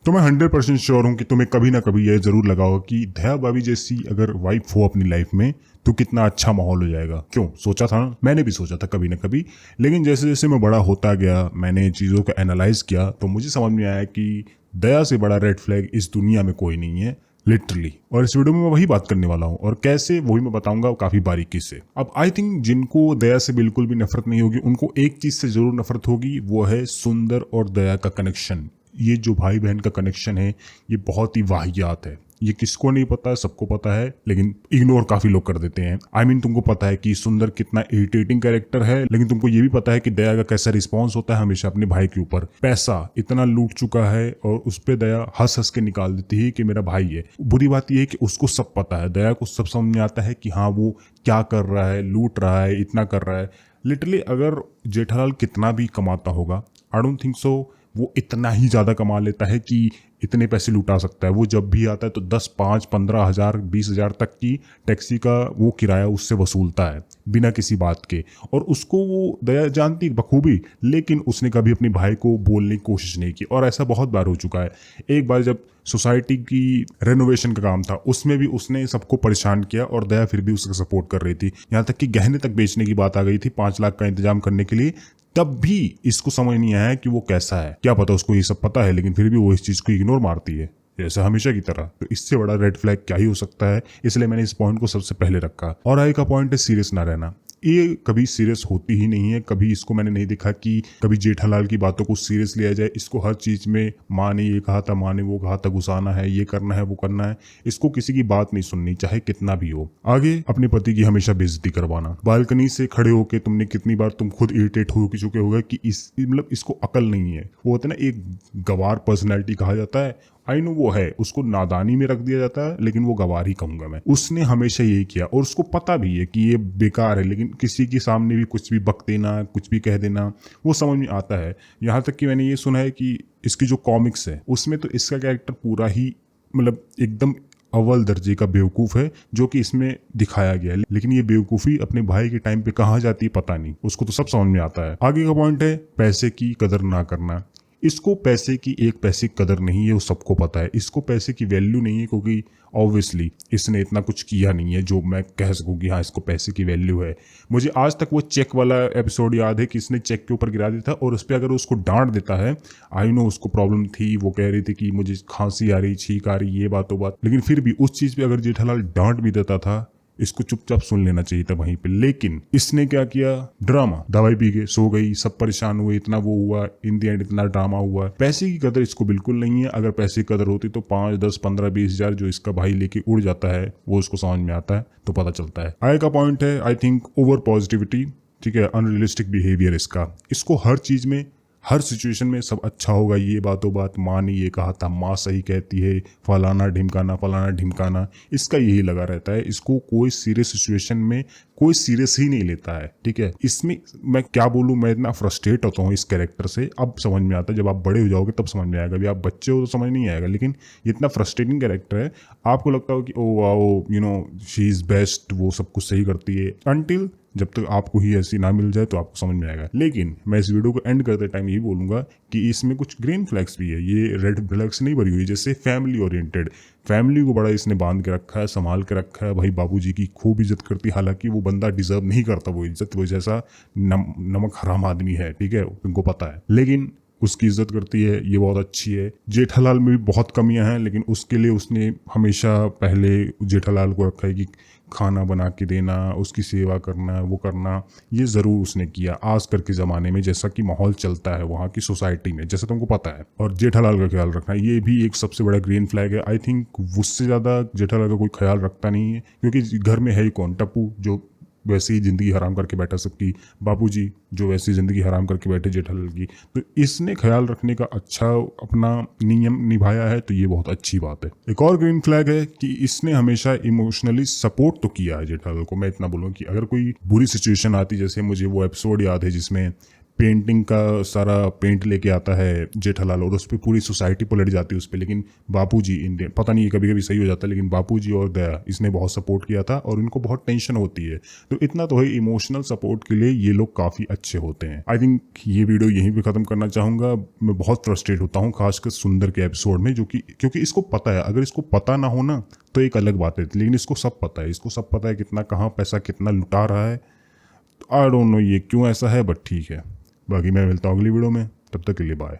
तो मैं 100% श्योर हूँ कि तुम्हें कभी ना कभी यह जरूर लगा होगा कि दया भाभी जैसी अगर वाइफ हो अपनी लाइफ में तो कितना अच्छा माहौल हो जाएगा। क्यों सोचा था ना, मैंने भी सोचा था कभी ना कभी। लेकिन जैसे जैसे मैं बड़ा होता गया, मैंने चीज़ों को एनालाइज किया, तो मुझे समझ में आया कि दया से बड़ा रेड फ्लैग इस दुनिया में कोई नहीं है, लिटरली। और इस वीडियो में मैं वही बात करने वाला हूँ, और कैसे वही मैं बताऊंगा काफी बारीकी से। अब आई थिंक जिनको दया से बिल्कुल भी नफरत नहीं होगी, उनको एक चीज से जरूर नफरत होगी, वो है सुंदर और दया का कनेक्शन। ये जो भाई बहन का कनेक्शन है, ये बहुत ही वाहियात है। ये किसको नहीं पता है, सबको पता है, लेकिन इग्नोर काफी लोग कर देते हैं। आई मीन तुमको पता है कि सुंदर कितना इरिटेटिंग कैरेक्टर है, लेकिन तुमको ये भी पता है कि दया का कैसा रिस्पॉन्स होता है हमेशा अपने भाई के ऊपर। पैसा इतना लूट चुका है और उस पे दया हंस हंस के निकाल देती है कि मेरा भाई है। बुरी बात यह है कि उसको सब पता है, दया को सब समझ में आता है कि हाँ वो क्या कर रहा है, लूट रहा है, इतना कर रहा है। लिटरली अगर जेठालाल कितना भी कमाता होगा, आई डोंट थिंक सो वो इतना ही ज्यादा कमा लेता है कि इतने पैसे लुटा सकता है। वो जब भी आता है तो 10, 5, 15 हजार, 20 हजार तक की टैक्सी का वो किराया उससे वसूलता है बिना किसी बात के। और उसको वो दया जानती बखूबी, लेकिन उसने कभी अपने भाई को बोलने की कोशिश नहीं की। और ऐसा बहुत बार हो चुका है। एक बार जब सोसाइटी की रेनोवेशन का काम था, उसमें भी उसने सबको परेशान किया और दया फिर भी उसका सपोर्ट कर रही थी। यहाँ तक कि गहने तक बेचने की बात आ गई थी 5 लाख का इंतजाम करने के लिए, तब भी इसको समझ नहीं आया कि वो कैसा है। क्या पता उसको ये सब पता है, लेकिन फिर भी वो इस चीज को इग्नोर मारती है जैसा हमेशा की तरह। तो इससे बड़ा रेड फ्लैग क्या ही हो सकता है। इसलिए मैंने इस पॉइंट को सबसे पहले रखा। और आगे का पॉइंट है सीरियस ना रहना। ये कभी सीरियस होती ही नहीं है। कभी इसको मैंने नहीं देखा कि कभी जेठालाल की बातों को सीरियस लिया जाए। इसको हर चीज में माँ ने ये कहा था, माँ ने वो कहा था, घुसाना है, ये करना है, वो करना है। इसको किसी की बात नहीं सुननी, चाहे कितना भी हो। आगे अपने पति की हमेशा बेइज्जती करवाना। बालकनी से खड़े होके तुमने कितनी बार तुम खुद इरिटेट हो चुके होगे कि इस मतलब इसको अकल नहीं है। वो होता है ना, एक गवार पर्सनैलिटी कहा जाता है। आई नो वो है, उसको नादानी में रख दिया जाता है, लेकिन वो गवार ही कहूंगा मैं। उसने हमेशा यही किया और उसको पता भी है कि ये बेकार है, लेकिन किसी के सामने भी कुछ भी बक देना, कुछ भी कह देना, वो समझ में आता है। यहाँ तक कि मैंने ये सुना है कि इसकी जो कॉमिक्स है उसमें तो इसका कैरेक्टर पूरा ही मतलब एकदम अव्वल दर्जे का बेवकूफ है, जो कि इसमें दिखाया गया है। लेकिन ये बेवकूफी अपने भाई के टाइम पे कहाँ जाती है पता नहीं, उसको तो सब समझ में आता है। आगे का पॉइंट है पैसे की कदर ना करना। इसको पैसे की एक पैसे की कदर नहीं है, वो सबको पता है। इसको पैसे की वैल्यू नहीं है, क्योंकि ऑब्वियसली इसने इतना कुछ किया नहीं है जो मैं कह सकूं कि हाँ इसको पैसे की वैल्यू है। मुझे आज तक वो चेक वाला एपिसोड याद है कि इसने चेक के ऊपर गिरा दिया था, और उस पर अगर उसको डांट देता है, आई नो उसको प्रॉब्लम थी, वो कह रही थी कि मुझे खांसी आ रही, छींक आ रही, ये बातों बात, लेकिन फिर भी उस चीज पे अगर जेठालाल डांट भी देता था, इसको चुपचाप सुन लेना चाहिए था वहीं पे। लेकिन इसने क्या किया, ड्रामा। दवाई पी के सो गई, सब परेशान हुए, इतना वो हुआ, इन दी एंड इतना ड्रामा हुआ। पैसे की कदर इसको बिल्कुल नहीं है। अगर पैसे की कदर होती तो 5, 10, 15, 20 हजार जो इसका भाई लेके उड़ जाता है, वो उसको समझ में आता है, तो पता चलता है। आगे का पॉइंट है आई थिंक ओवर पॉजिटिविटी। ठीक है, अनरियलिस्टिक बिहेवियर इसको हर चीज में, हर सिचुएशन में सब अच्छा होगा, ये बातों बात, माँ ने ये कहा था, माँ सही कहती है, फलाना ढिमकाना, फलाना ढिमकाना, इसका यही लगा रहता है। इसको कोई सीरियस सिचुएशन में कोई सीरियस ही नहीं लेता है। ठीक है, इसमें मैं क्या बोलूँ, मैं इतना फ्रस्ट्रेट होता हूँ इस कैरेक्टर से। अब समझ में आता है, जब आप बड़े हो जाओगे तब समझ में आएगा। अभी आप बच्चे हो तो समझ नहीं आएगा, लेकिन ये इतना फ्रस्ट्रेटिंग कैरेक्टर है। आपको लगता हो कि oh wow, you know she is best, वो सब कुछ सही करती है, अनटिल जब तक आपको ही ऐसी ना मिल जाए तो आपको समझ में आएगा। लेकिन मैं इस वीडियो को एंड करते टाइम यही बोलूंगा कि इसमें कुछ ग्रीन फ्लैग्स भी है। ये रेड फ्लैग्स नहीं भरी हुई, जैसे फैमिली ओरिएंटेड। फैमिली को बड़ा इसने बांध के रखा है, संभाल के रखा है। भाई बाबूजी की खूब इज्जत करती है, हालांकि वो बंदा डिजर्व नहीं करता वो इज्जत, वो जैसा नमक हराम आदमी है, ठीक है, उनको पता है, लेकिन उसकी इज्जत करती है, ये बहुत अच्छी है। जेठालाल में भी बहुत कमियां हैं, लेकिन उसके लिए उसने हमेशा पहले जेठालाल को रखा है कि खाना बना के देना, उसकी सेवा करना, वो करना, ये ज़रूर उसने किया आजकल के ज़माने में, जैसा कि माहौल चलता है वहाँ की सोसाइटी में, जैसा तुमको पता है। और जेठालाल का ख्याल रखना, ये भी एक सबसे बड़ा ग्रीन फ्लैग है। आई थिंक उससे ज़्यादा जेठालाल का कोई ख्याल रखता नहीं है, क्योंकि घर में है ही कौन, टप्पू जो वैसे ही जिंदगी हराम करके बैठा सबकी, बापूजी जो वैसी जिंदगी हराम करके बैठे जेठालाल की। तो इसने ख्याल रखने का अच्छा अपना नियम निभाया है, तो ये बहुत अच्छी बात है। एक और ग्रीन फ्लैग है कि इसने हमेशा इमोशनली सपोर्ट तो किया है जेठालाल को। मैं इतना बोलूँ कि अगर कोई बुरी सिचुएशन आती, जैसे मुझे वो एपिसोड याद है जिसमें पेंटिंग का सारा पेंट लेके आता है जेठालाल और उस पर पूरी सोसाइटी पलट जाती है उस पर, लेकिन बापूजी इंडियन, पता नहीं कभी कभी सही हो जाता है, लेकिन बापूजी और दया इसने बहुत सपोर्ट किया था और इनको बहुत टेंशन होती है। तो इतना तो है, इमोशनल सपोर्ट के लिए ये लोग काफ़ी अच्छे होते हैं। आई थिंक ये वीडियो यहीं पे ख़त्म करना चाहूँगा। मैं बहुत फ्रस्ट्रेट होता हूँ खासकर सुंदर के एपिसोड में, जो कि क्योंकि इसको पता है, अगर इसको पता ना हो ना तो एक अलग बात है, लेकिन इसको सब पता है, इसको सब पता है कितना कहाँ पैसा कितना लुटा रहा है। आई डोंट नो ये क्यों ऐसा है, बट ठीक है। बाकी मैं मिलता हूँ अगली वीडियो में, तब तक के लिए बाय।